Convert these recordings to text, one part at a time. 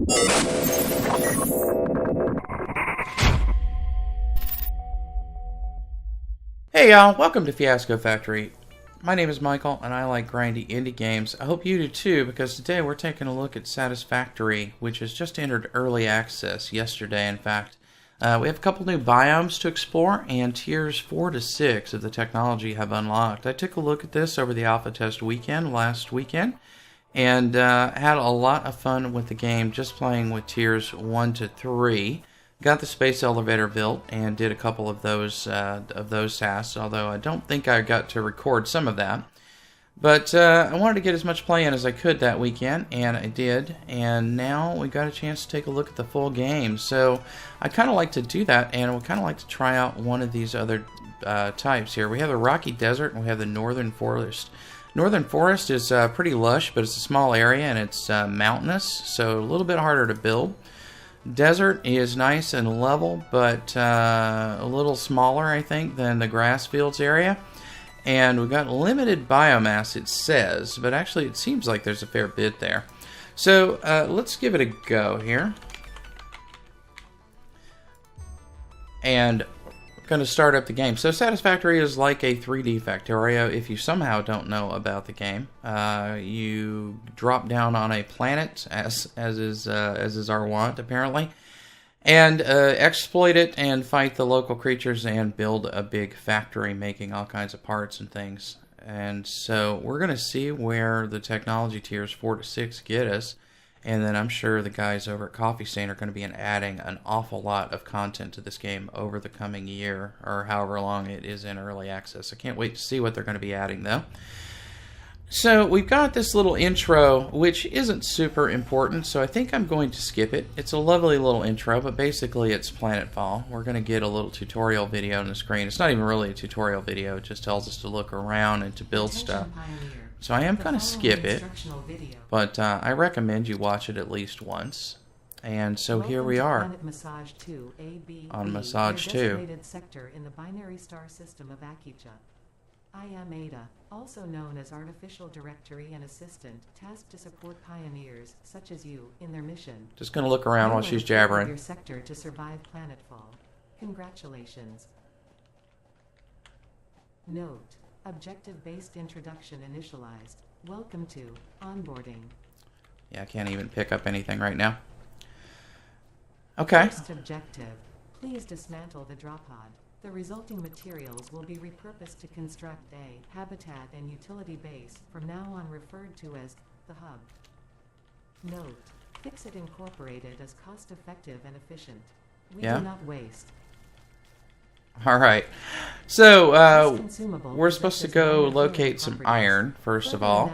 Hey y'all, welcome to Fiasco Factory. My name is Michael, and I like grindy indie games. I hope you do too, because today we're taking a look at Satisfactory, which has just entered early access yesterday, in fact. We have a couple new biomes to explore, and tiers 4 to 6 of the technology have unlocked. I took a look at this over the alpha test weekend, last weekend, and had a lot of fun with the game just playing with tiers 1 to 3. Got the space elevator built and did a couple of those tasks, although I don't think I got to record some of that. But I wanted to get as much play in as I could that weekend, and I did. And now we got a chance to take a look at the full game. So I kind of like to do that, and I would kind of like to try out one of these other types here. We have the Rocky Desert, and we have the Northern Forest. Northern Forest is pretty lush, but it's a small area, and it's mountainous, so a little bit harder to build. Desert is nice and level, but a little smaller, I think, than the grass fields area. And we've got limited biomass, it says, but actually it seems like there's a fair bit there. So let's give it a go here. And we're going to start up the game. So Satisfactory is like a 3D Factorio. If you somehow don't know about the game, you drop down on a planet, as is our want, apparently, and exploit it and fight the local creatures and build a big factory making all kinds of parts and things. And so we're going to see where the technology tiers 4 to 6 get us. And then I'm sure the guys over at Coffee Stain are going to be adding an awful lot of content to this game over the coming year, or however long it is in early access. I can't wait to see what they're going to be adding, though. So we've got this little intro, which isn't super important, so I think I'm going to skip it. It's a lovely little intro, but basically it's Planetfall. We're going to get a little tutorial video on the screen. It's not even really a tutorial video. It just tells us to look around and to build stuff. So I am going to skip it, but I recommend you watch it at least once. And so here we are on Massage 2. Sector in the binary star system of Akicha. I am Ada, also known as Artificial Directory and Assistant, tasked to support pioneers, such as you, in their mission. Just going to look around while she's jabbering. Your sector to survive planetfall. Congratulations. Note. Objective-based introduction initialized. Welcome to onboarding. Yeah, I can't even pick up anything right now. Okay. First objective. Please dismantle the drop pod. The resulting materials will be repurposed to construct a habitat and utility base, from now on referred to as the hub. Note. FICSIT Incorporated is cost-effective and efficient. We do not waste. Alright, so we're supposed to go locate some iron, first of all.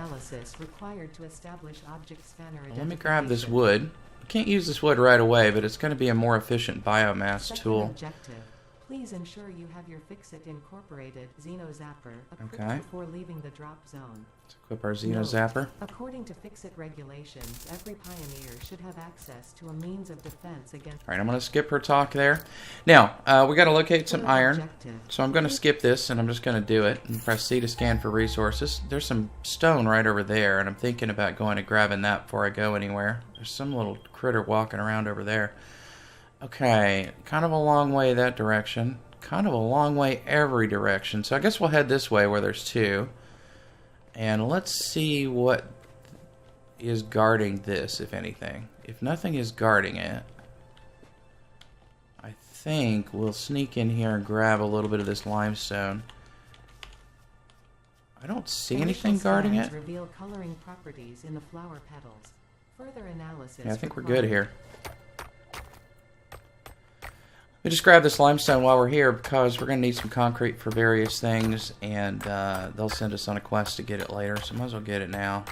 Let me grab this wood. I can't use this wood right away, but it's going to be a more efficient biomass tool. Please ensure you have your FICSIT Incorporated Xenozapper equipped before leaving the drop zone. Let's equip our Xenozapper. According to FICSIT regulations, every pioneer should have access to a means of defense against... Alright, I'm going to skip her talk there. Now, we got to locate some iron, so I'm going to skip this, and I'm just going to do it, and press C to scan for resources. There's some stone right over there, and I'm thinking about going and grabbing that before I go anywhere. There's some little critter walking around over there. Okay, kind of a long way that direction. Kind of a long way every direction. So I guess we'll head this way where there's two. And let's see what is guarding this, if anything. If nothing is guarding it, I think we'll sneak in here and grab a little bit of this limestone. I don't see anything guarding it. Reveal coloring properties in the flower petals. Further analysis. Yeah, I think we're good here. We just grab this limestone while we're here because we're going to need some concrete for various things, and they'll send us on a quest to get it later, so might as well get it now.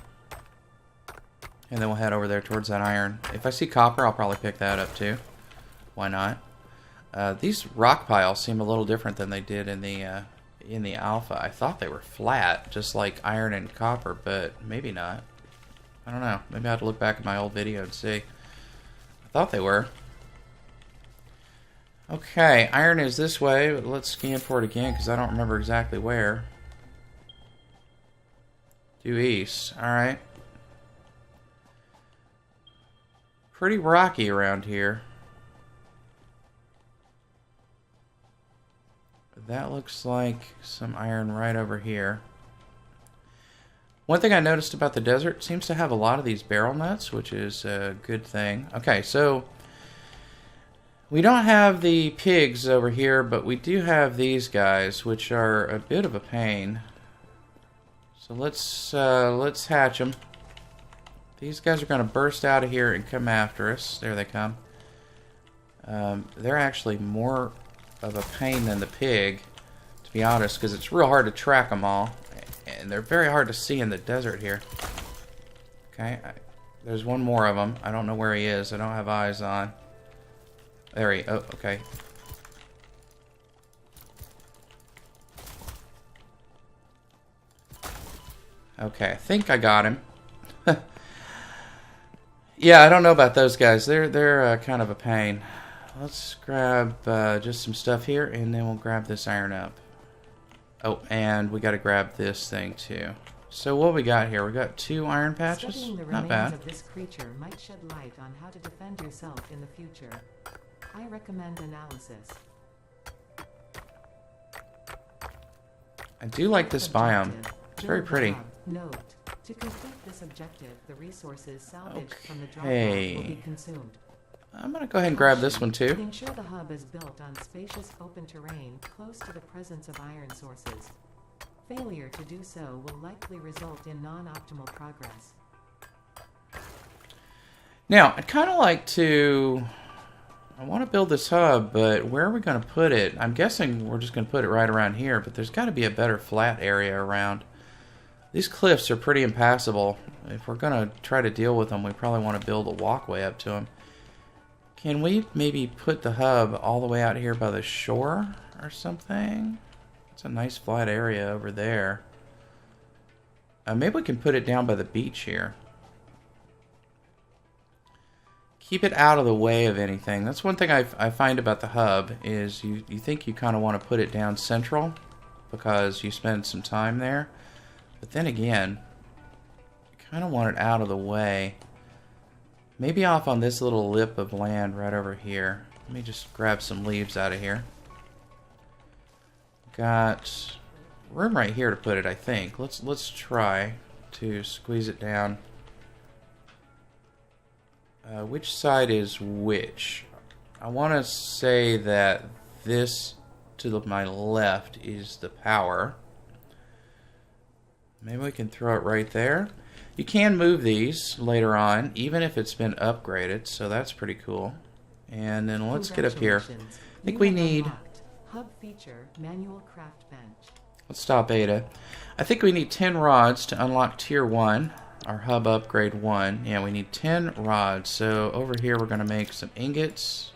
And then we'll head over there towards that iron. If I see copper, I'll probably pick that up too. Why not? These rock piles seem a little different than they did in the alpha. I thought they were flat, just like iron and copper, but maybe not. I don't know. Maybe I have to look back at my old video and see. I thought they were. Okay, iron is this way, but let's scan for it again because I don't remember exactly where. Due east, alright. Pretty rocky around here. That looks like some iron right over here. One thing I noticed about the desert, seems to have a lot of these barrel nuts, which is a good thing. Okay, so we don't have the pigs over here, but we do have these guys, which are a bit of a pain. So let's hatch them. These guys are going to burst out of here and come after us. There they come. They're actually more of a pain than the pig, to be honest, because it's real hard to track them all. And they're very hard to see in the desert here. Okay, there's one more of them. I don't know where he is. I don't have eyes on. There he... Oh, okay. Okay, I think I got him. Yeah, I don't know about those guys. They're kind of a pain. Let's grab just some stuff here, and then we'll grab this iron up. Oh, and we got to grab this thing too. So what we got here? We got 2 iron patches. Studying the Not remains bad. of this creature might shed light on how to defend yourself in the future. I recommend analysis. I do like this biome. It's very pretty. Note: to complete this objective, the resources salvaged from the drop Okay. will be consumed. I'm gonna go ahead and grab this one too. Ensure the hub is built on spacious open terrain close to the presence of iron sources. Failure to do so will likely result in non-optimal progress. Now, I'd kind of like to... I want to build this hub, but where are we going to put it? I'm guessing we're just going to put it right around here, but there's got to be a better flat area around. These cliffs are pretty impassable. If we're going to try to deal with them, we probably want to build a walkway up to them. Can we maybe put the hub all the way out here by the shore or something? It's a nice flat area over there. Maybe we can put it down by the beach here. Keep it out of the way of anything. That's one thing I find about the hub is you think you kind of want to put it down central because you spend some time there. But then again, you kind of want it out of the way. Maybe off on this little lip of land right over here. Let me just grab some leaves out of here. Got room right here to put it, I think. Let's try to squeeze it down. Which side is which? I want to say that this to my left is the power. Maybe we can throw it right there. You can move these later on, even if it's been upgraded, so that's pretty cool. And then let's get up here. I think we need... Hub feature, manual craft bench. Let's stop Ada. I think we need 10 rods to unlock Tier 1, our hub upgrade 1. Yeah, we need 10 rods. So over here we're going to make some ingots.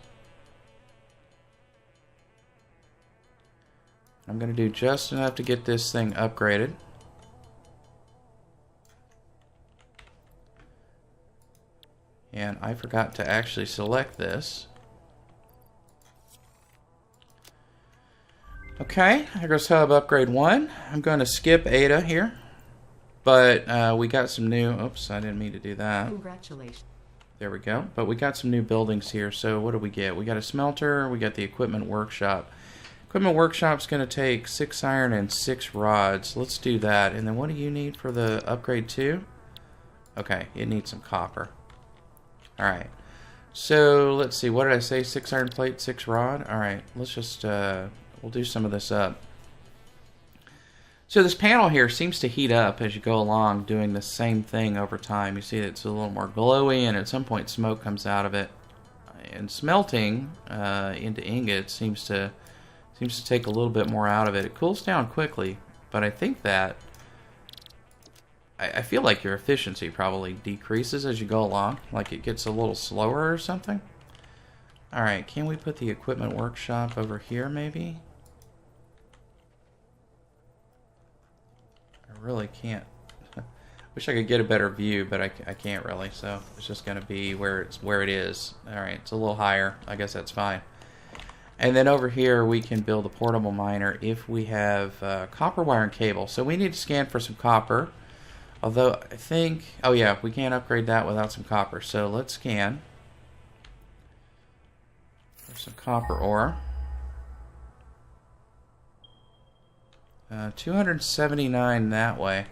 I'm going to do just enough to get this thing upgraded. And I forgot to actually select this. Okay, here goes hub upgrade 1. I'm going to skip Ada here. But we got some new... Oops, I didn't mean to do that. Congratulations. There we go. But we got some new buildings here. So what do we get? We got a smelter. We got the equipment workshop. Equipment workshop's going to take 6 iron and 6 rods. Let's do that. And then what do you need for the upgrade 2? Okay, it needs some copper. Alright. So let's see. What did I say? 6 iron plate, 6 rod? Alright, let's just... we'll do some of this up. So this panel here seems to heat up as you go along, doing the same thing over time. You see it's a little more glowy, and at some point smoke comes out of it. And smelting into ingots seems to take a little bit more out of it. It cools down quickly, but I think that I feel like your efficiency probably decreases as you go along, like it gets a little slower or something. All right, can we put the equipment workshop over here maybe? I really can't. Wish I could get a better view, but I can't really. So it's just going to be where it is. All right, it's a little higher. I guess that's fine. And then over here we can build a portable miner if we have copper wire and cable. So we need to scan for some copper. Although I think, oh yeah, we can't upgrade that without some copper. So let's scan. some copper ore. 279 that way.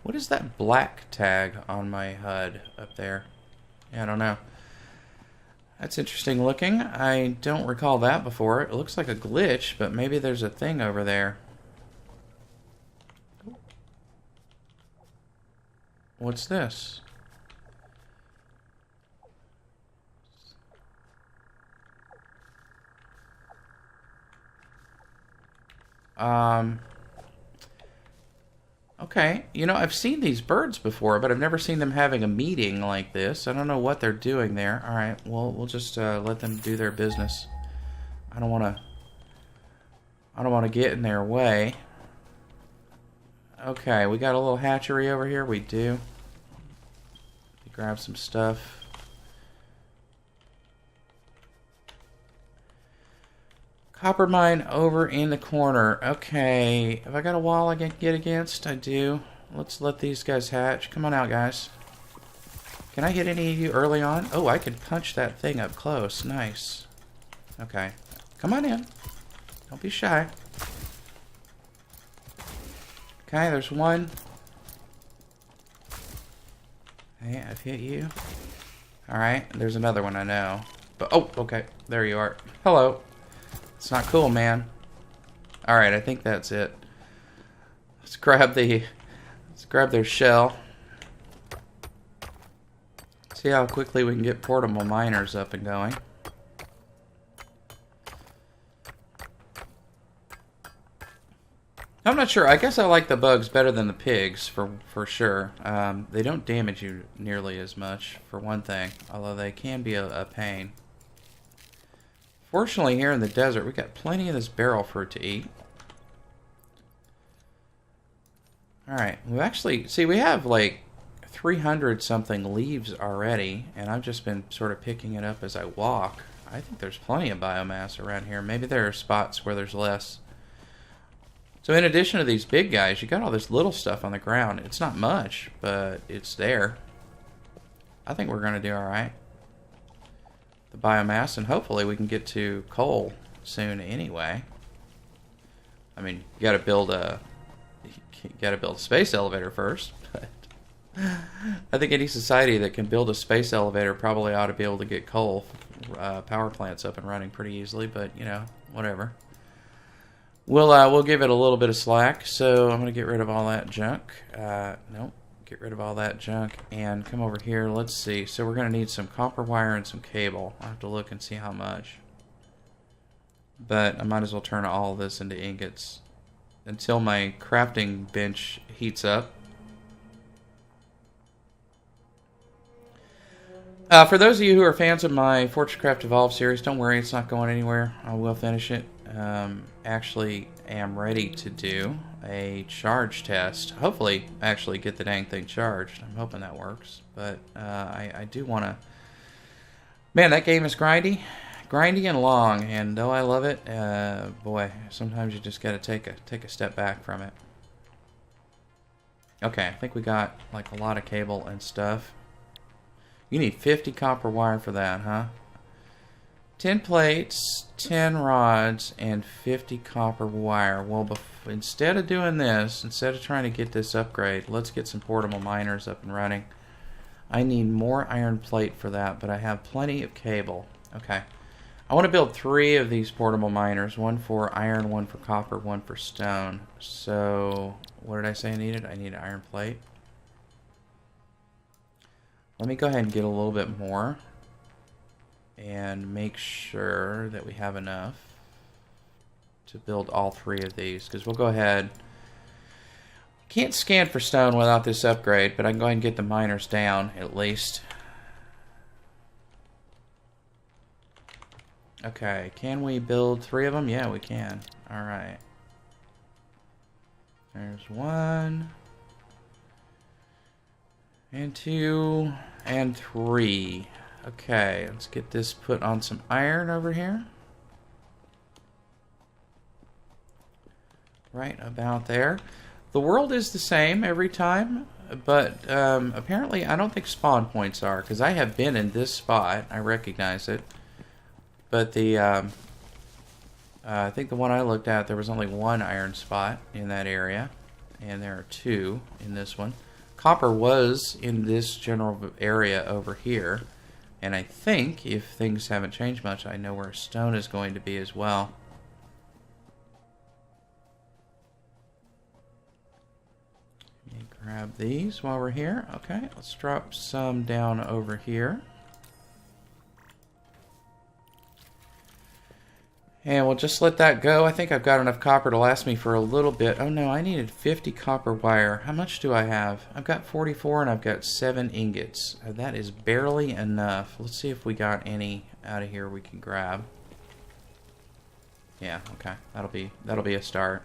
What is that black tag on my HUD up there? Yeah, I don't know. That's interesting looking. I don't recall that before. It looks like a glitch, but maybe there's a thing over there. What's this? Okay, you know, I've seen these birds before, but I've never seen them having a meeting like this. I don't know what they're doing there. Alright, well, we'll just let them do their business. I don't want to get in their way. Okay, we got a little hatchery over here. We do. Grab some stuff. Copper mine over in the corner. Okay, have I got a wall I can get against? I do. Let's let these guys hatch. Come on out, guys. Can I hit any of you early on? Oh, I can punch that thing up close. Nice. Okay. Come on in. Don't be shy. Okay, there's one. Okay, I've hit you. Alright, there's another one I know. But oh, okay. There you are. Hello. It's not cool, man. Alright, I think that's it. Let's grab their shell. See how quickly we can get portable miners up and going. I'm not sure. I guess I like the bugs better than the pigs, for sure. They don't damage you nearly as much, for one thing. Although they can be a pain. Fortunately, here in the desert, we got plenty of this barrel fruit to eat. Alright, we actually... See, we have like 300 something leaves already, and I've just been sort of picking it up as I walk. I think there's plenty of biomass around here. Maybe there are spots where there's less. So in addition to these big guys, you got all this little stuff on the ground. It's not much, but it's there. I think we're going to do alright. The biomass, and hopefully we can get to coal soon anyway. I mean, you got to build a space elevator first, but I think any society that can build a space elevator probably ought to be able to get coal power plants up and running pretty easily, but you know, whatever. We'll give it a little bit of slack, so I'm going to get rid of all that junk. Nope. Get rid of all that junk and come over here. Let's see. So we're going to need some copper wire and some cable. I'll have to look and see how much. But I might as well turn all of this into ingots until my crafting bench heats up. For those of you who are fans of my Fortune Evolved series, don't worry, it's not going anywhere. I will finish it. Actually am ready to do a charge test. Hopefully actually get the dang thing charged. I'm hoping that works. But I do want to... Man, that game is grindy and long, and though I love it, boy, sometimes you just got to take a step back from it. Okay, I think we got like a lot of cable and stuff. You need 50 copper wire for that, huh? 10 plates, 10 rods, and 50 copper wire. Well, instead of doing this, instead of trying to get this upgrade, let's get some portable miners up and running. I need more iron plate for that, but I have plenty of cable. Okay. I want to build 3 of these portable miners. 1 for iron, 1 for copper, 1 for stone. So, what did I say I needed? I need iron plate. Let me go ahead and get a little bit more. And make sure that we have enough to build all 3 of these, because we'll go ahead. Can't scan for stone without this upgrade, but I can go ahead and get the miners down at least. Okay, can we build 3 of them? Yeah, we can. Alright. There's 1 and 2 and 3. Okay, let's get this put on some iron over here. Right about there. The world is the same every time, but apparently I don't think spawn points are, because I have been in this spot. I recognize it. But the I think the one I looked at, there was only one iron spot in that area, and there are two in this one. Copper was in this general area over here, and I think, if things haven't changed much, I know where stone is going to be as well. Let me grab these while we're here. Okay, let's drop some down over here. And we'll just let that go. I think I've got enough copper to last me for a little bit. Oh no, I needed 50 copper wire. How much do I have? I've got 44 and I've got 7 ingots. That is barely enough. Let's see if we got any out of here we can grab. Yeah, okay. That'll be a start.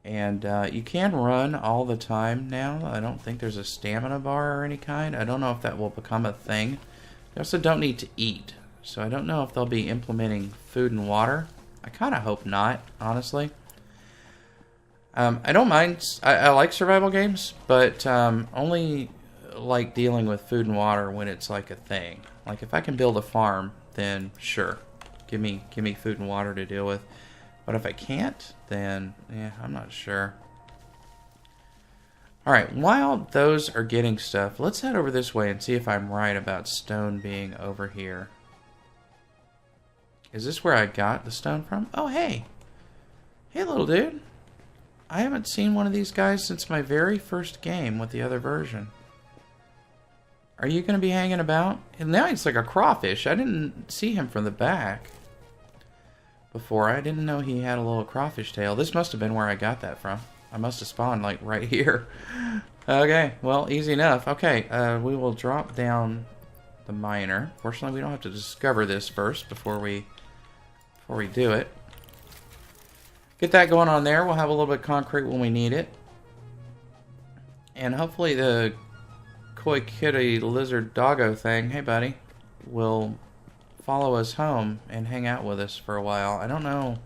And you can run all the time now. I don't think there's a stamina bar or any kind. I don't know if that will become a thing. You also don't need to eat. So I don't know if they'll be implementing food and water. I kind of hope not, honestly. I don't mind. I like survival games, but only like dealing with food and water when it's like a thing. Like if I can build a farm, then sure, give me food and water to deal with. But if I can't, then yeah, I'm not sure. All right, while those are getting stuff, let's head over this way and see if I'm right about stone being over here. Is this where I got the stone from? Oh, hey. Hey, little dude. I haven't seen one of these guys since my very first game with the other version. Are you going to be hanging about? And now he's like a crawfish. I didn't see him from the back before. I didn't know he had a little crawfish tail. This must have been where I got that from. I must have spawned like right here. Okay, well, easy enough. Okay, we will drop down the miner. Fortunately, we don't have to discover this first before we do it. Get that going on there. We'll have a little bit of concrete when we need it. And hopefully the koi kitty lizard doggo thing, hey buddy, will follow us home and hang out with us for a while. I don't know.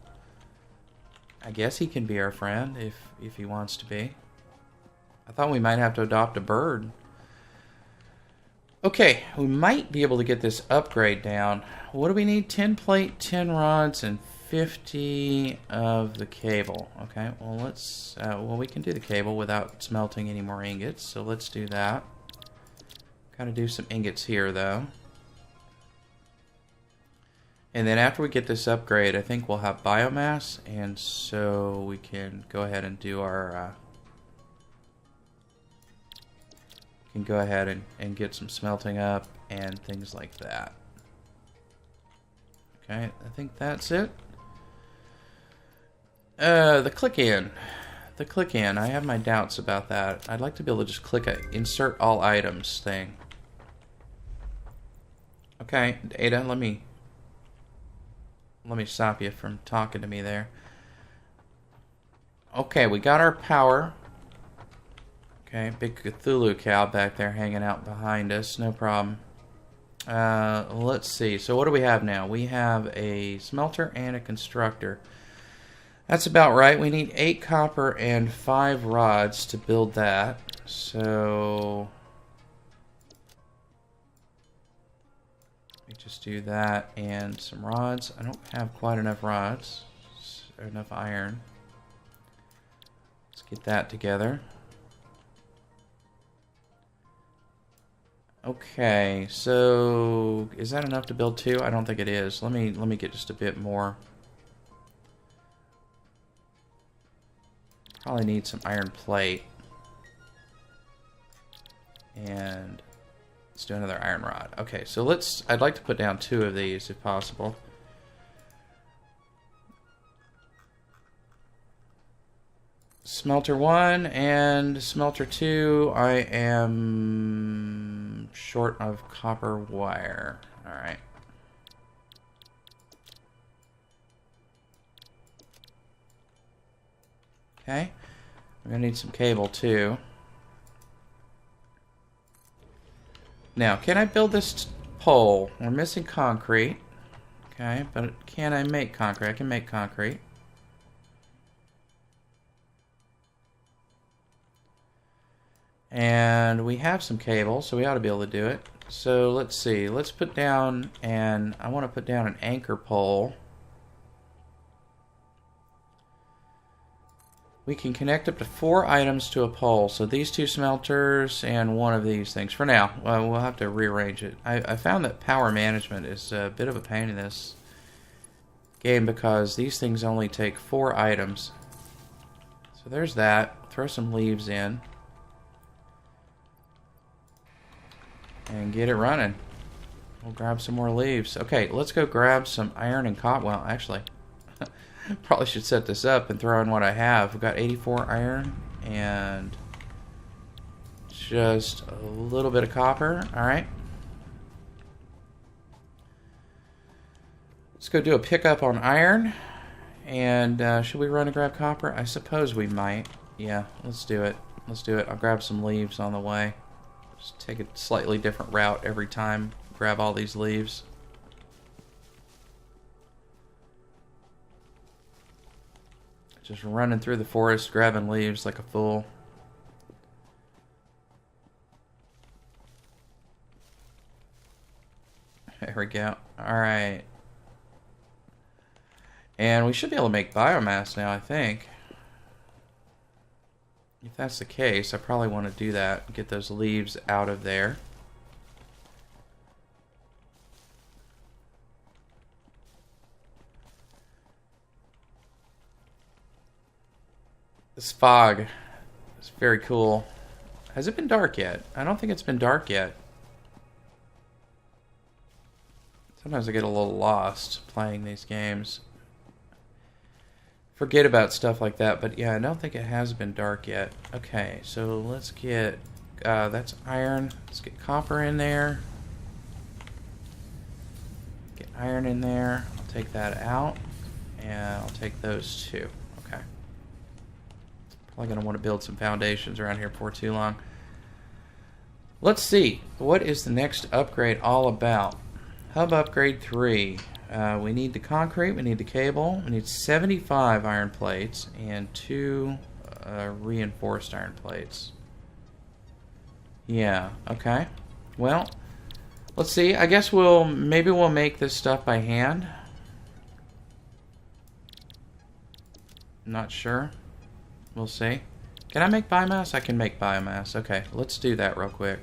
I guess he can be our friend if he wants to be. I thought we might have to adopt a bird. Okay, we might be able to get this upgrade down. What do we need? 10 plate, 10 rods, and 50 of the cable. Okay, well let's, we can do the cable without smelting any more ingots, so let's do that. Gotta do some ingots here though. And then after we get this upgrade, I think we'll have biomass, and so we can go ahead and do our, can go ahead and get some smelting up and things like that. Okay, I think that's it. The click in. The click in. I have my doubts about that. I'd like to be able to just click a insert all items thing. Okay, Ada, let me stop you from talking to me there. Okay, we got our power. Okay, big Cthulhu cow back there hanging out behind us. No problem. Let's see. So what do we have now? We have a smelter and a constructor. That's about right. We need 8 copper and 5 rods to build that. So let me just do that and some rods. I don't have quite enough rods or enough iron. Let's get that together. Okay, so is that enough to build 2? I don't think it is. Let me get just a bit more. Probably need some iron plate. And let's do another iron rod. Okay, so I'd like to put down 2 of these if possible. Smelter 1 and smelter 2, I am short of copper wire. Alright. Okay. We're going to need some cable too. Now, can I build this pole? We're missing concrete. Okay, but can I make concrete? I can make concrete. And we have some cable, so we ought to be able to do it. So let's see. Let's put down I want to put down an anchor pole. We can connect up to 4 items to a pole. So these 2 smelters and 1 of these things. For now, we'll have to rearrange it. I found that power management is a bit of a pain in this game because these things only take 4 items. So there's that. Throw some leaves in. And get it running. We'll grab some more leaves. Okay, let's go grab some iron and copper. Well, actually, probably should set this up and throw in what I have. We've got 84 iron and just a little bit of copper. Alright. Let's go do a pickup on iron. And should we run and grab copper? I suppose we might. Yeah, let's do it. Let's do it. I'll grab some leaves on the way. Just take a slightly different route every time. Grab all these leaves. Just running through the forest, grabbing leaves like a fool. There we go. Alright. And we should be able to make biomass now, I think. If that's the case, I probably want to do that. Get those leaves out of there. This fog is very cool. Has it been dark yet? I don't think it's been dark yet. Sometimes I get a little lost playing these games. Forget about stuff like that, but yeah, I don't think it has been dark yet. Okay, so let's get, that's iron. Let's get copper in there. Get iron in there. I'll take that out, and I'll take those 2. Okay. Probably going to want to build some foundations around here before too long. Let's see. What is the next upgrade all about? Hub upgrade 3. We need the concrete, we need the cable, we need 75 iron plates and 2 reinforced iron plates. Yeah, okay. Well, let's see. I guess maybe we'll make this stuff by hand. Not sure. We'll see. Can I make biomass? I can make biomass. Okay, let's do that real quick.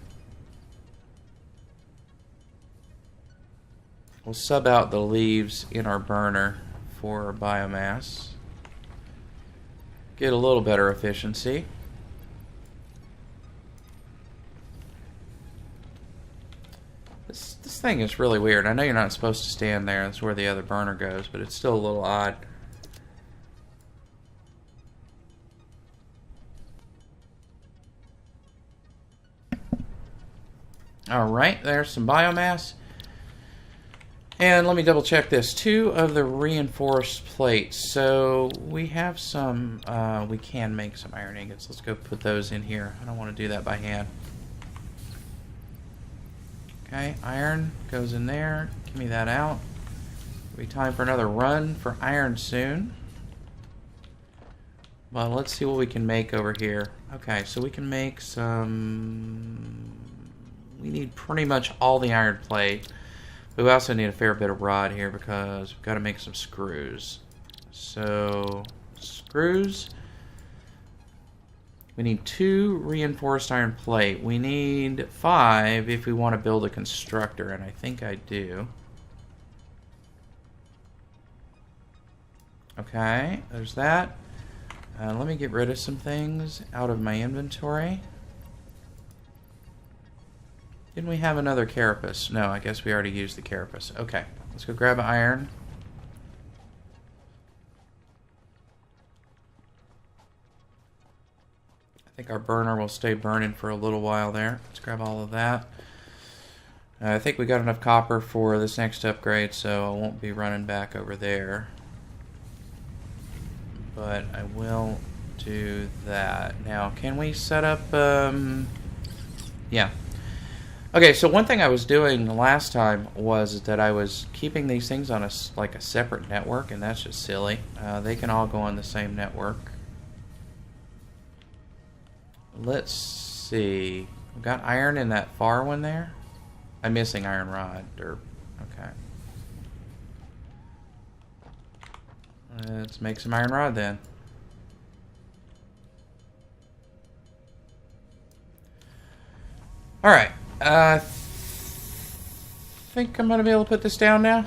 We'll sub out the leaves in our burner for biomass. Get a little better efficiency. This thing is really weird. I know you're not supposed to stand there. That's where the other burner goes, but it's still a little odd. Alright, there's some biomass. And let me double check this. 2 of the reinforced plates. So we have some, we can make some iron ingots. Let's go put those in here. I don't want to do that by hand. Okay, iron goes in there. Give me that out. It'll be time for another run for iron soon. Well, let's see what we can make over here. Okay, so we can make some... We need pretty much all the iron plate. We also need a fair bit of rod here because we've got to make some screws. So, screws. We need 2 reinforced iron plate. We need 5 if we want to build a constructor, and I think I do. Okay, there's that. Let me get rid of some things out of my inventory. Didn't we have another carapace? No, I guess we already used the carapace. Okay, let's go grab iron. I think our burner will stay burning for a little while there. Let's grab all of that. I think we got enough copper for this next upgrade, so I won't be running back over there. But I will do that. Now, can we set up... yeah. Okay, so one thing I was doing last time was that I was keeping these things on a separate network, and that's just silly. They can all go on the same network. Let's see. We've got iron in that far one there. I'm missing iron rod, or... Okay. Let's make some iron rod then. Alright. Think I'm gonna be able to put this down now.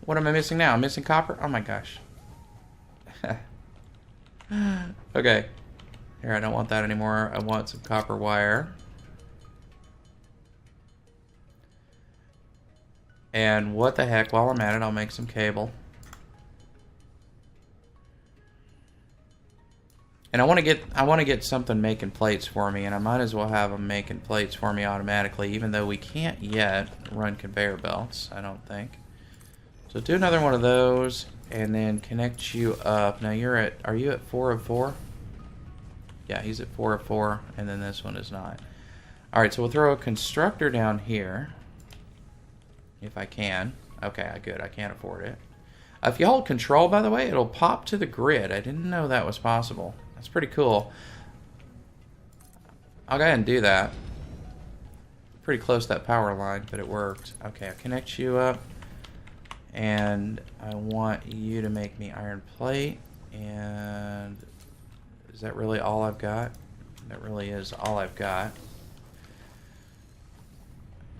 What am I missing now? I'm missing copper? Oh my gosh. Okay. Here, I don't want that anymore. I want some copper wire. And what the heck, while I'm at it, I'll make some cable. And I want to get something making plates for me, and I might as well have them making plates for me automatically, even though we can't yet run conveyor belts, I don't think. So do another one of those, and then connect you up. Now are you at 4 of 4? Yeah, he's at 4 of 4, and then this one is not. Alright, so we'll throw a constructor down here. If I can. Okay, good, I can't afford it. If you hold control, by the way, it'll pop to the grid. I didn't know that was possible. That's pretty cool. I'll go ahead and do that. Pretty close to that power line, but it worked. Okay, I'll connect you up. And I want you to make me iron plate. And is that really all I've got? That really is all I've got.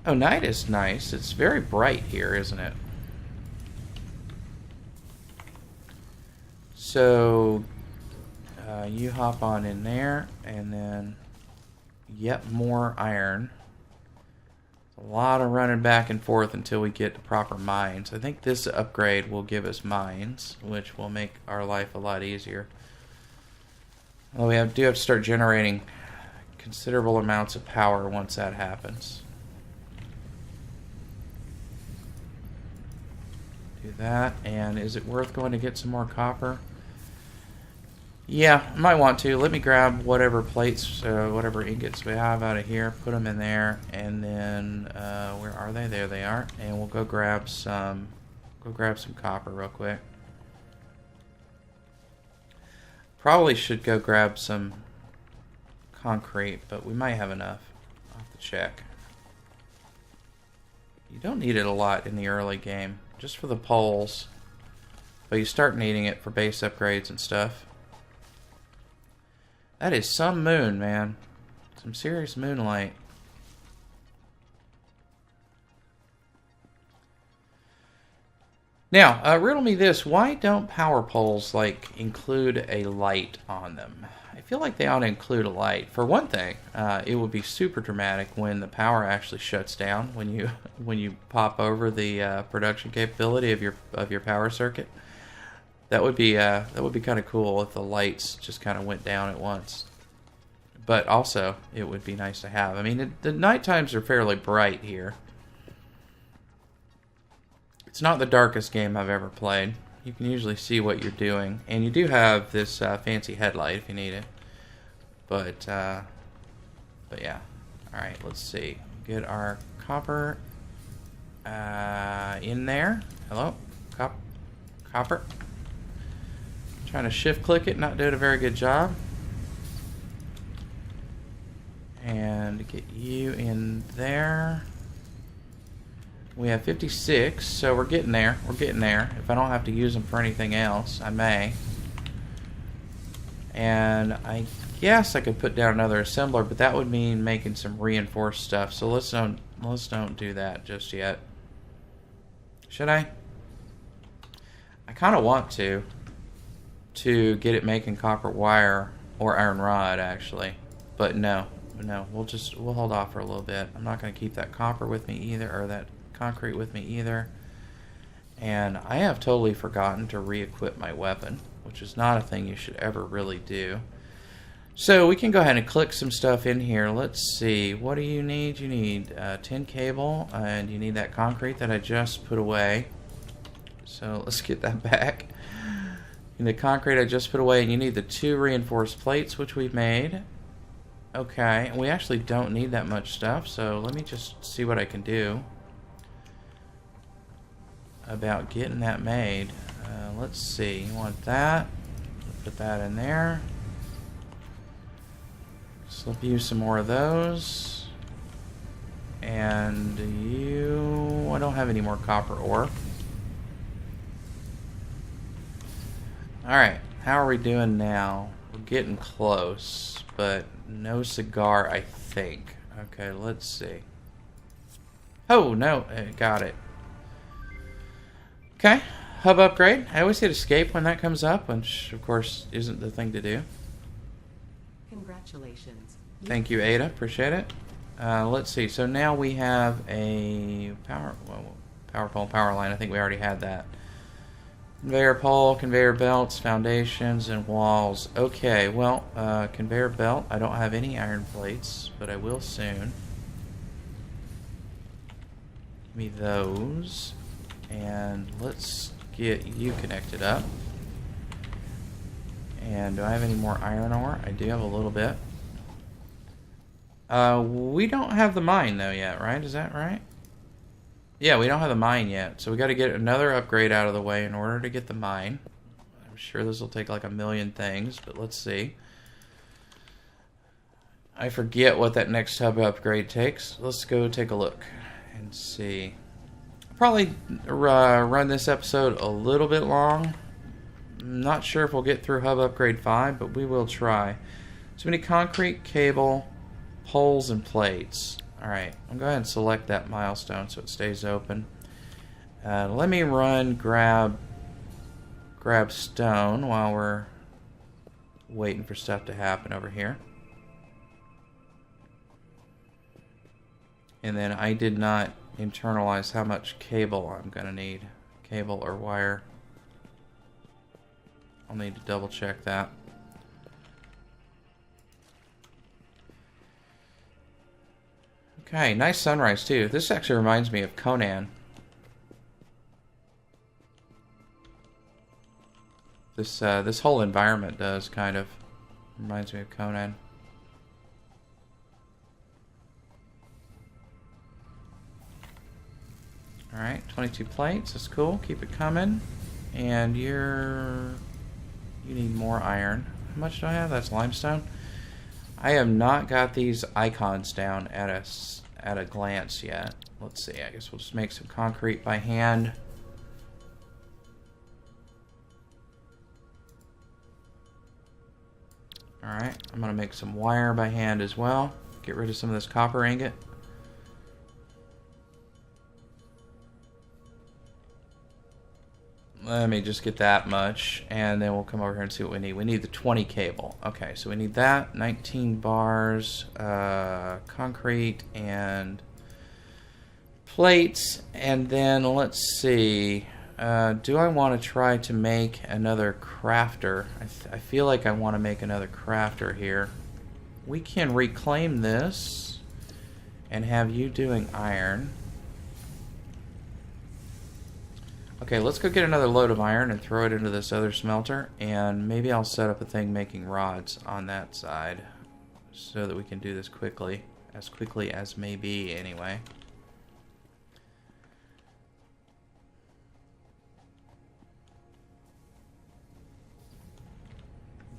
Oh, night is nice. It's very bright here, isn't it? So, you hop on in there, and then, yep, more iron. A lot of running back and forth until we get the proper mines. I think this upgrade will give us mines, which will make our life a lot easier. Although we do have to start generating considerable amounts of power once that happens. Do that, and is it worth going to get some more copper? Yeah, I might want to. Let me grab whatever plates, whatever ingots we have out of here, put them in there, and then where are they? There they are. And we'll go grab some copper real quick. Probably should go grab some concrete, but we might have enough. I'll have to check. You don't need it a lot in the early game, just for the poles, but you start needing it for base upgrades and stuff. That is some moon, man. Some serious moonlight. Now, riddle me this. Why don't power poles, like, include a light on them? I feel like they ought to include a light. For one thing, it would be super dramatic when the power actually shuts down, when you pop over the production capability of your power circuit. That would be kind of cool if the lights just kind of went down at once. But also, it would be nice to have. I mean, the night times are fairly bright here. It's not the darkest game I've ever played. You can usually see what you're doing, and you do have this fancy headlight if you need it. But yeah. All right, let's see. Get our copper in there. Hello, copper. Trying to shift click it, not doing a very good job. And get you in there. We have 56, so we're getting there. We're getting there. If I don't have to use them for anything else, I may. And I guess I could put down another assembler, but that would mean making some reinforced stuff. So let's don't do that just yet. Should I? I kind of want to get it making copper wire or iron rod actually, but no, we'll hold off for a little bit. I'm not going to keep that copper with me either, or that concrete with me either. And I have totally forgotten to re-equip my weapon, which is not a thing you should ever really do. So we can go ahead and click some stuff in here. Let's see, what do you need? You need tin cable, and you need that concrete that I just put away. So let's get that back. And the concrete I just put away, and you need the 2 reinforced plates, which we've made. Okay, and we actually don't need that much stuff, so let me just see what I can do about getting that made. Let's see, you want that? Put that in there. Slip you some more of those. And you... I don't have any more copper ore. Alright, how are we doing now? We're getting close, but no cigar, I think. Okay, let's see. Oh, no, got it. Okay, hub upgrade. I always hit escape when that comes up, which, of course, isn't the thing to do. Congratulations. Thank you, Ada. Appreciate it. Let's see. So now we have a power pole, power line. I think we already had that. Conveyor pole, conveyor belts, foundations, and walls. Okay, well, conveyor belt. I don't have any iron plates, but I will soon. Give me those. And let's get you connected up. And do I have any more iron ore? I do have a little bit. We don't have the mine, though, yet, right? Is that right? Yeah, we don't have the mine yet. So we got to get another upgrade out of the way in order to get the mine. I'm sure this will take like a million things, but let's see. I forget what that next hub upgrade takes. Let's go take a look and see. I'll probably run this episode a little bit long. I'm not sure if we'll get through hub upgrade 5, but we will try. So we need concrete, cable, poles, and plates. Alright, I'm going to go ahead and select that milestone so it stays open. Let me grab stone while we're waiting for stuff to happen over here. And then I did not internalize how much cable I'm going to need. Cable or wire. I'll need to double check that. Okay, nice sunrise too. This actually reminds me of Conan. This whole environment does kind of reminds me of Conan. All right, 22 plates. That's cool. Keep it coming. And you need more iron. How much do I have? That's limestone. I have not got these icons down at a glance yet. Let's see. I guess we'll just make some concrete by hand. Alright, I'm going to make some wire by hand as well. Get rid of some of this copper ingot. Let me just get that much, and then we'll come over here and see what we need. We need the 20 cable. Okay, so we need that, 19 bars, concrete, and plates. And then let's see. Do I want to try to make another crafter? I feel like I want to make another crafter here. We can reclaim this and have you doing iron. Okay, let's go get another load of iron and throw it into this other smelter, and maybe I'll set up a thing making rods on that side so that we can do this quickly as may be anyway.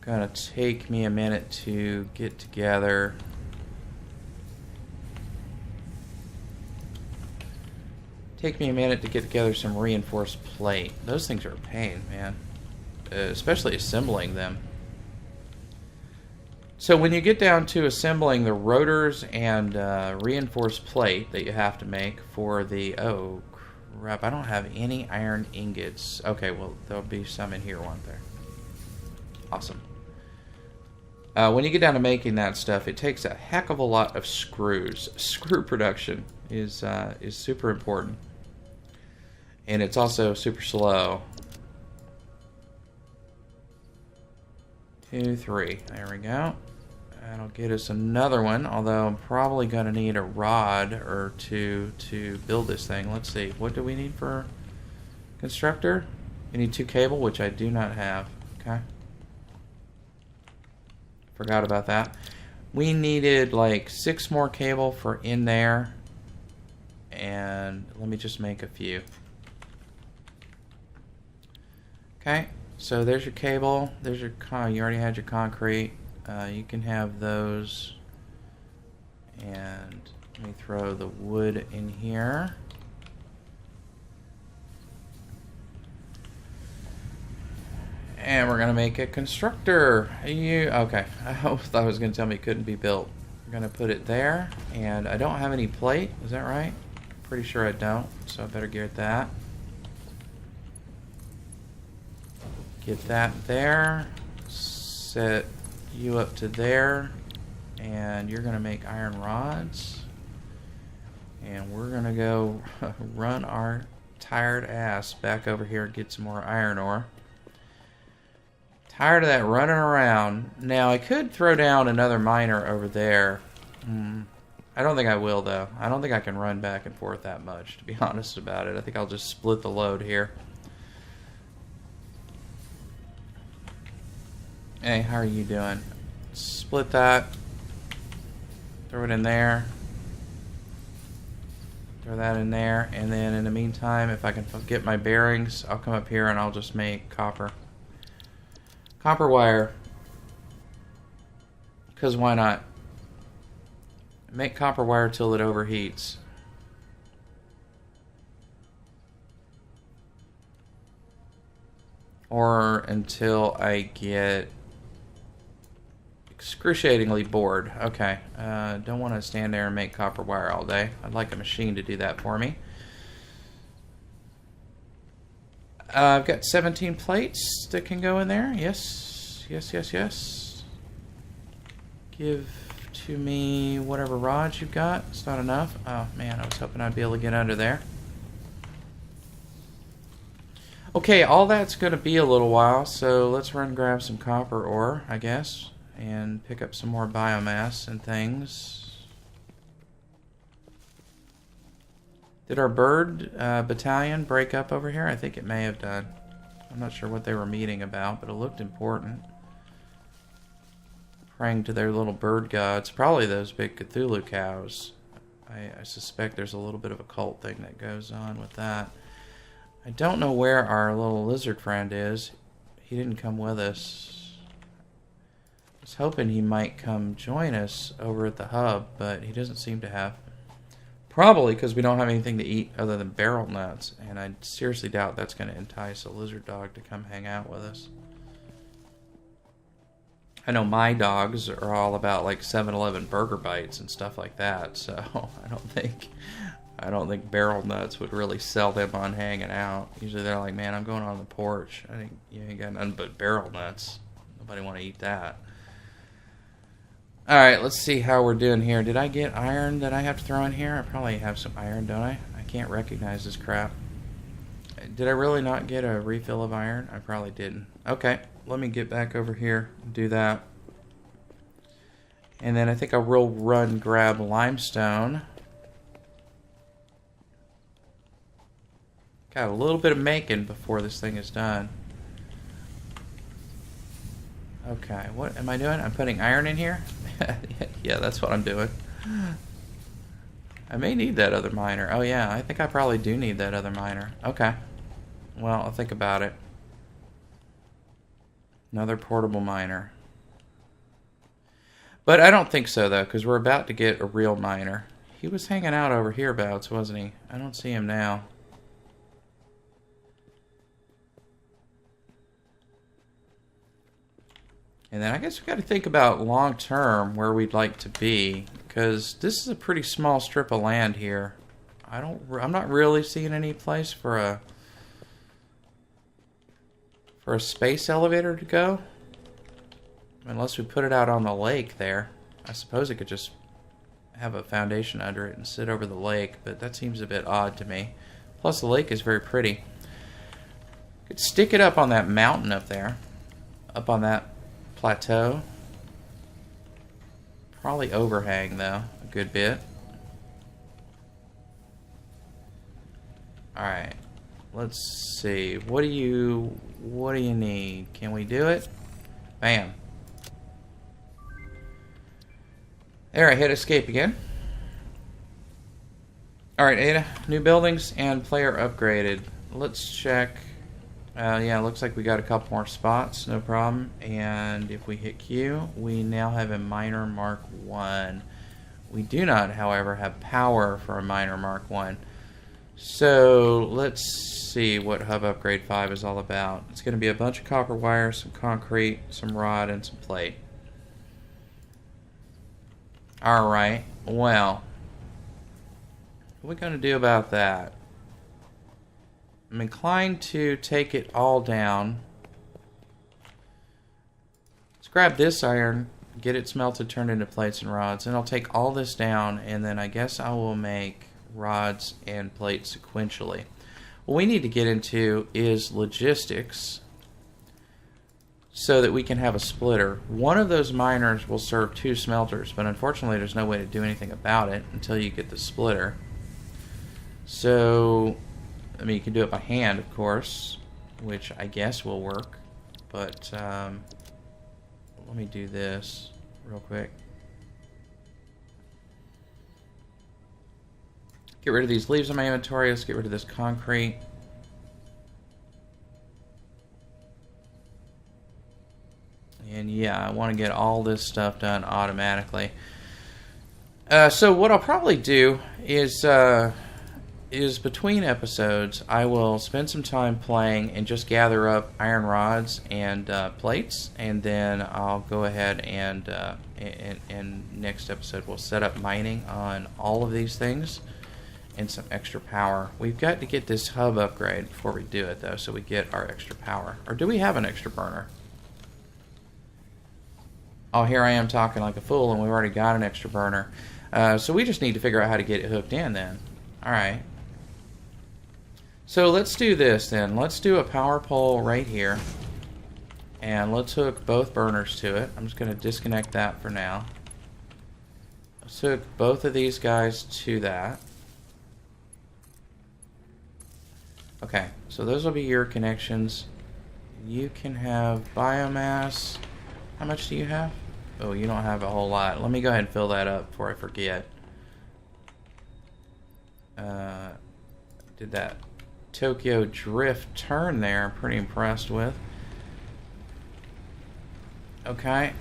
Gonna take me a minute to get together. Take me a minute to get together some reinforced plate. Those things are a pain, man. Especially assembling them. So when you get down to assembling the rotors and reinforced plate that you have to make for the... Oh, crap. I don't have any iron ingots. Okay, well, there'll be some in here, won't there? Awesome. When you get down to making that stuff, it takes a heck of a lot of screws. Screw production is super important. And it's also super slow. 2, 3. There we go. That'll get us another one, although I'm probably going to need a rod or two to build this thing. Let's see. What do we need for constructor? We need 2 cable, which I do not have. Okay. Forgot about that. We needed like 6 more cable for in there. And let me just make a few. Okay, so there's your cable. There's your you already had your concrete. You can have those, and Let me throw the wood in here. And we're gonna make a constructor. Okay? I thought it was gonna tell me it couldn't be built. We're gonna put it there, and I don't have any plate. Is that right? Pretty sure I don't, so I better get that. Get that there. Set you up to there, and you're gonna make iron rods. And we're gonna go run our tired ass back over here and get some more iron ore. Tired of that running around. Now, I could throw down another miner over there. I don't think I will, though. I don't think I can run back and forth that much, to be honest about it. I think I'll just split the load here. Hey, how are you doing? Split that. Throw it in there. Throw that in there. And then, in the meantime, if I can get my bearings, I'll come up here and I'll just make copper. Copper wire. Because why not? Make copper wire till it overheats. Or until I get excruciatingly bored. Okay. Don't want to stand there and make copper wire all day. I'd like a machine to do that for me. I've got 17 plates that can go in there. Yes. Yes, yes, yes. Give to me whatever rods you've got. It's not enough. Oh, man. I was hoping I'd be able to get under there. Okay, all that's going to be a little while, so let's run and grab some copper ore, I guess, and pick up some more biomass and things. Did our bird battalion break up over here? I think it may have done. I'm not sure what they were meeting about, but it looked important. Praying to their little bird gods. Probably those big Cthulhu cows. I suspect there's a little bit of a cult thing that goes on with that. I don't know where our little lizard friend is. He didn't come with us. I was hoping he might come join us over at the hub, but he doesn't seem to have. Probably because we don't have anything to eat other than barrel nuts, and I seriously doubt that's going to entice a lizard dog to come hang out with us. I know my dogs are all about like 7-Eleven burger bites and stuff like that, so I don't think barrel nuts would really sell them on hanging out. Usually they're like, man, I'm going on the porch. I think you ain't got nothing but barrel nuts. Nobody want to eat that. Alright, let's see how we're doing here. Did I get iron that I have to throw in here? I probably have some iron, don't I? I can't recognize this crap. Did I really not get a refill of iron? I probably didn't. Okay, let me get back over here and do that. And then I think I will run grab limestone. Got a little bit of making before this thing is done. Okay, what am I doing? I'm putting iron in here? Yeah, that's what I'm doing. I may need that other miner. Oh yeah, I think I probably do need that other miner. Okay. Well, I'll think about it. Another portable miner. But I don't think so, though, because we're about to get a real miner. He was hanging out over hereabouts, wasn't he? I don't see him now. And then I guess we've got to think about long term where we'd like to be, because this is a pretty small strip of land here. I'm not really seeing any place for a space elevator to go, unless we put it out on the lake there. I suppose it could just have a foundation under it and sit over the lake, but that seems a bit odd to me. Plus the lake is very pretty. Could stick it up on that mountain up there, up on that plateau. Probably overhang though a good bit. Alright, let's see, what do you need? Can we do it? Bam. There, I hit escape again. Alright, Ada, new buildings and player upgraded. Let's check. Yeah, it looks like we got a couple more spots, no problem. And if we hit Q, we now have a miner Mark 1, We do not, however, have power for a miner Mark 1. So let's see what Hub Upgrade 5 is all about. It's going to be a bunch of copper wire, some concrete, some rod, and some plate. Alright, well, what are we going to do about that? I'm inclined to take it all down. Let's grab this iron, get it smelted, turned into plates and rods, and I'll take all this down, and then I guess I will make rods and plates sequentially. What we need to get into is logistics so that we can have a splitter. One of those miners will serve 2 smelters, but unfortunately there's no way to do anything about it until you get the splitter. So, I mean, you can do it by hand, of course, which I guess will work, but let me do this real quick. Get rid of these leaves in my inventory. Let's get rid of this concrete. And yeah, I want to get all this stuff done automatically. So what I'll probably do is between episodes, I will spend some time playing and just gather up iron rods and plates, and then I'll go ahead and next episode we'll set up mining on all of these things and some extra power. We've got to get this hub upgrade before we do it, though, so we get our extra power. Or do we have an extra burner? Oh, here I am talking like a fool, and we've already got an extra burner. So we just need to figure out how to get it hooked in then. Alright. So let's do this then. Let's do a power pole right here. And let's hook both burners to it. I'm just going to disconnect that for now. Let's hook both of these guys to that. Okay, so those will be your connections. You can have biomass. How much do you have? Oh, you don't have a whole lot. Let me go ahead and fill that up before I forget. Did that Tokyo drift turn there. I'm pretty impressed with. Okay.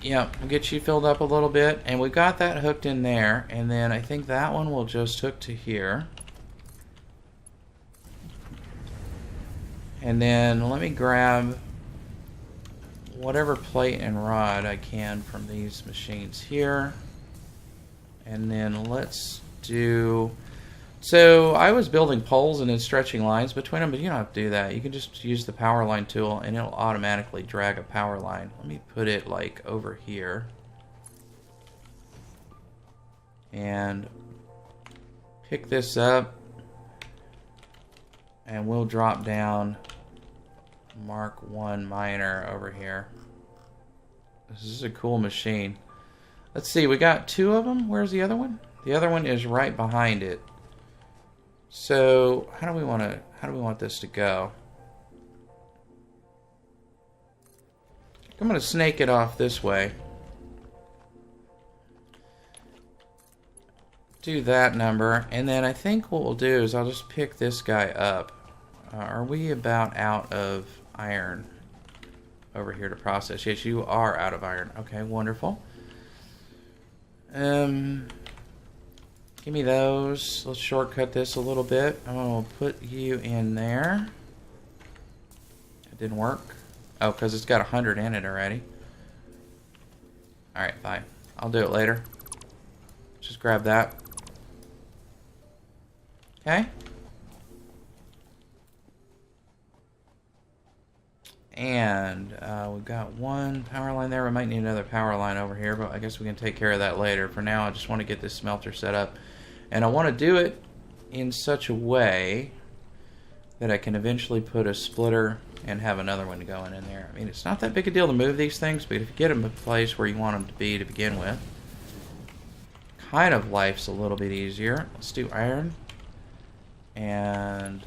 Yep, we'll get you filled up a little bit. And we got that hooked in there. And then I think that one will just hook to here. And then let me grab whatever plate and rod I can from these machines here. And then let's do... So I was building poles and then stretching lines between them, but you don't have to do that. You can just use the power line tool and it'll automatically drag a power line. Let me put it like over here. And pick this up. And we'll drop down Mark 1 miner over here. This is a cool machine. Let's see, we got 2 of them. Where's the other one? The other one is right behind it. So how do we want this to go? I'm going to snake it off this way. Do that number, and then I think what we'll do is I'll just pick this guy up. Are we about out of iron over here to process? Yes, you are out of iron. Okay, wonderful. Give me those. Let's shortcut this a little bit. I'm going to put you in there. It didn't work. Oh, because it's got 100 in it already. Alright, fine. I'll do it later. Just grab that. Okay. And we've got one power line there. We might need another power line over here, but I guess we can take care of that later. For now, I just want to get this smelter set up. And I want to do it in such a way that I can eventually put a splitter and have another one going in there. I mean, it's not that big a deal to move these things, but if you get them in a place where you want them to be to begin with, kind of life's a little bit easier. Let's do iron. And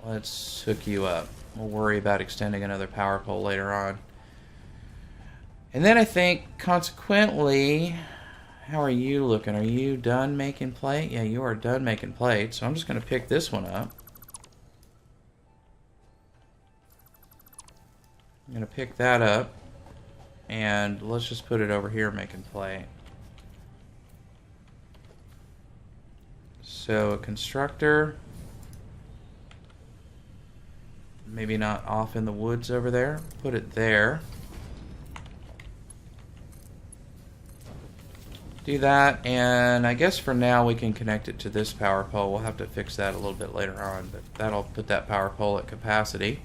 let's hook you up. We'll worry about extending another power pole later on. And then I think, consequently, how are you looking? Are you done making plate? Yeah, you are done making plate. So I'm just going to pick this one up. I'm going to pick that up. And let's just put it over here making plate. So a constructor, maybe not off in the woods over there. Put it there. Do that, and I guess for now we can connect it to this power pole. We'll have to fix that a little bit later on, but that'll put that power pole at capacity.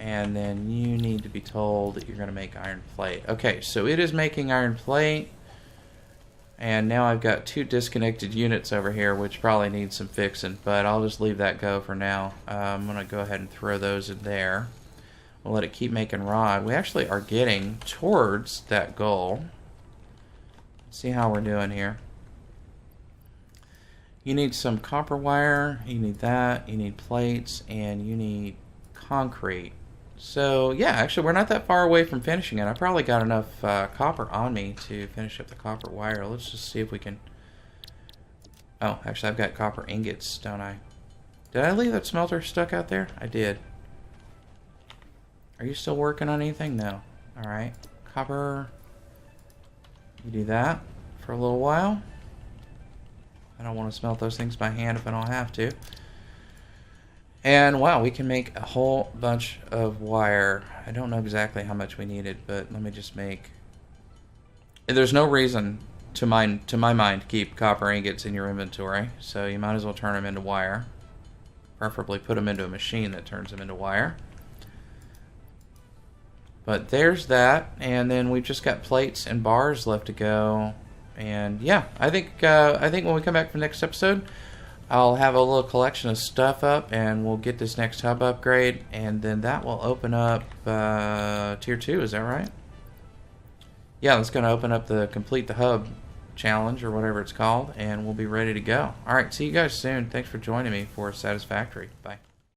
And then you need to be told that you're going to make iron plate. Okay, so it is making iron plate. And now I've got 2 disconnected units over here, which probably need some fixing, but I'll just leave that go for now. I'm going to go ahead and throw those in there. We'll let it keep making rod. We actually are getting towards that goal. Let's see how we're doing here. You need some copper wire, you need that, you need plates, and you need concrete. So yeah, actually we're not that far away from finishing it. I probably got enough copper on me to finish up the copper wire. Let's just see if we can... Oh, actually I've got copper ingots, don't I? Did I leave that smelter stuck out there? I did. Are you still working on anything? No. Alright. Copper. You do that for a little while. I don't want to smelt those things by hand if I don't have to. And wow, we can make a whole bunch of wire. I don't know exactly how much we needed, but let me just make... There's no reason, to my mind, to keep copper ingots in your inventory, so you might as well turn them into wire. Preferably put them into a machine that turns them into wire. But there's that, and then we've just got plates and bars left to go. And yeah, I think when we come back for the next episode, I'll have a little collection of stuff up, and we'll get this next hub upgrade, and then that will open up tier 2, is that right? Yeah, that's going to open up the complete the hub challenge, or whatever it's called, and we'll be ready to go. Alright, see you guys soon. Thanks for joining me for Satisfactory. Bye.